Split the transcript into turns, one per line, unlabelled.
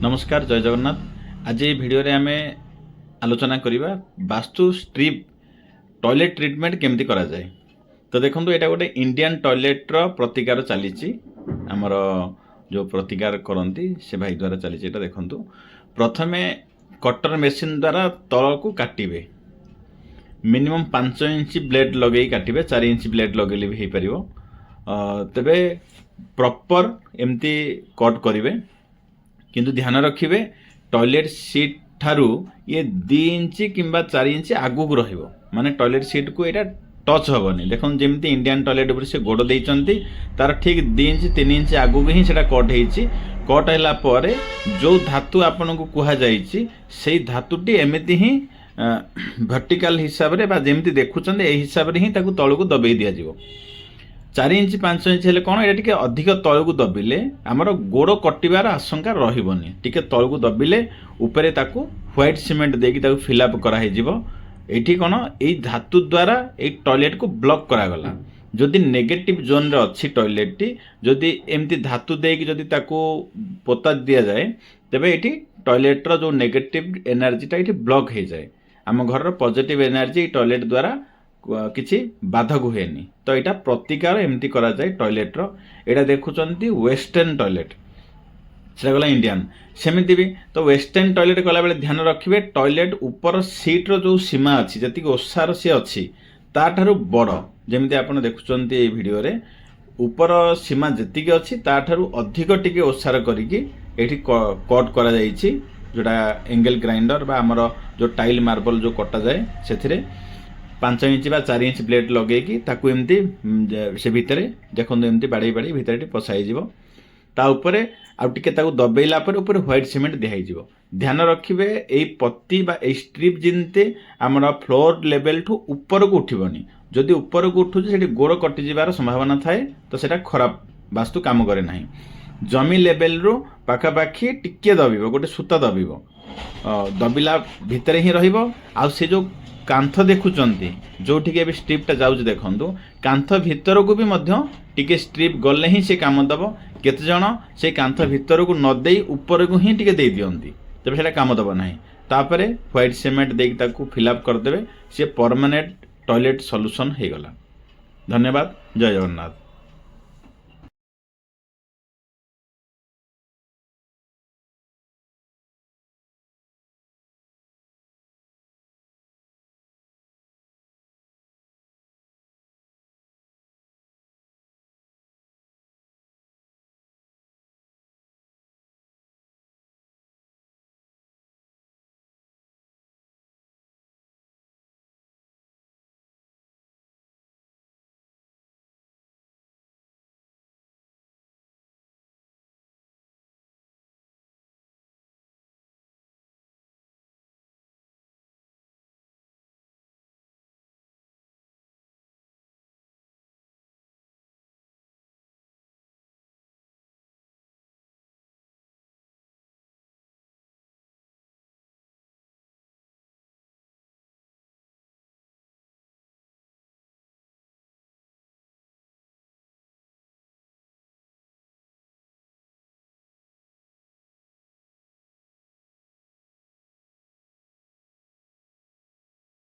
नमस्कार जय जगन्नाथ। आज ये भिडियो रे आमे आलोचना करिबा वास्तु स्ट्रिप टॉयलेट ट्रीटमेंट केमती करा जाए। तो देखो ये गोटे इंडियन टॉयलेट रो प्रतिकार चली आमर जो प्रतिकार करती से भाई द्वारा चली देखु। प्रथमे कटर मेसीन द्वारा तल को काटे मिनिमम 5 इंच ब्लेड लगे काटे 4 इंच ब्लेड लगे भी हो पार तेरे प्रॉपर एमती कट करेंगे किंतु ध्यान रखिए टॉयलेट सीट ठारू ये 2 इंच किंबा 4 इंच आगुक रहिबो माने टॉयलेट सीट को एटा टच हेनी। देखो जमी इंडियन टॉयलेट उपर से गोड़ देइचंती तार ठीक 2 इंच 3 इंच आगुक ही सेटा कट होईची। कट हैला परे जो धातु आपन को कुहा जाईची सेई धातुटी एमिति ही वर्टिकल हिसाब रे बा जेमति देखुचंदे ए हिसाब रे ही ताकू तळको दबेई दिया जिवो। 4 इंच 5 इंच हेले कौन ये टिके अधिक तलू दबिले आमर गोड़ कटिबार आशंका रहिबनी। टिके तलू दबिले उपरे ताकू व्हाइट सीमेंट देकी ताकू फिलअप करा जिवो। एठी कोन एई धातु द्वारा एई टॉयलेट को ब्लॉक करा गला। जदि नेगेटिव जोन रे अछि टॉयलेट टी जदि एमती धातु देकी जदि ताकू पोता दिया जाए तबे एठी टॉयलेट रो जो नेगेटिव एनर्जी टा एठी ब्लॉक हे जाए। आम घर रो पॉजिटिव एनर्जी टॉयलेट द्वारा किसी बाधक हुए। तो यहाँ प्रतिकार एमती करा जाए टॉयलेट रो। एटा देखुचंती वेस्टर्न टॉयलेट से गला इंडियन सेमती भी। तो वेस्टर्न टॉयलेट कला बेले ध्यान रखिए टॉयलेट ऊपर सीट रो जो सीमा अच्छी जी ओसार सी अच्छी ताठारु बड़ जमी आप देखुंत भिडियो रे ऊपर सीमा जी अच्छी ताठारु अधिक टिके ओसार करिकी कट करा जाइछि जोटा एंगल ग्राइंडर बा हमर जो टाइल मार्बल जो कटा जाए से 5 इंच बा 4 इंच ब्लेड लगे ताकू एमती से भितर देखो एमती बाड़ी बाड़ी भितर पसाई जीवो। ता उपरे आउ टिके ताकू दबेला पर ऊपर व्हाइट सीमेंट दिहाई जीवो। ध्यान रखिबे एई पत्ती बा एई स्ट्रिप जिनते हमर फ्लोर लेवल ठू ऊपर को उठिबनी। जदि ऊपर को उठु सेठी गोड़ कटि जिबार संभावना थाए तो सेटा खराब वास्तु काम करे नाही। जमी लेवल रो पाखा पाखी टिके दबिबो गोटे सूता दबिबो दबिला भितर ही रहिबो। आ से जो कांथ देखुचंती जो टिके भी स्ट्रिपटा जाउछ देखंतु कांथ भितर को भी मध्य टिके स्ट्रिप गले ही से काम दबो। केते जण से कांथ भितर को न देई ऊपर को ही टिके दे दियंती तबे सेटा काम दबो नाही। तापरे व्हाइट सीमेंट देक ताकू फिलअप कर देबे से परमानेंट टॉयलेट सॉल्यूशन हे गला। धन्यवाद। जय जगन्नाथ।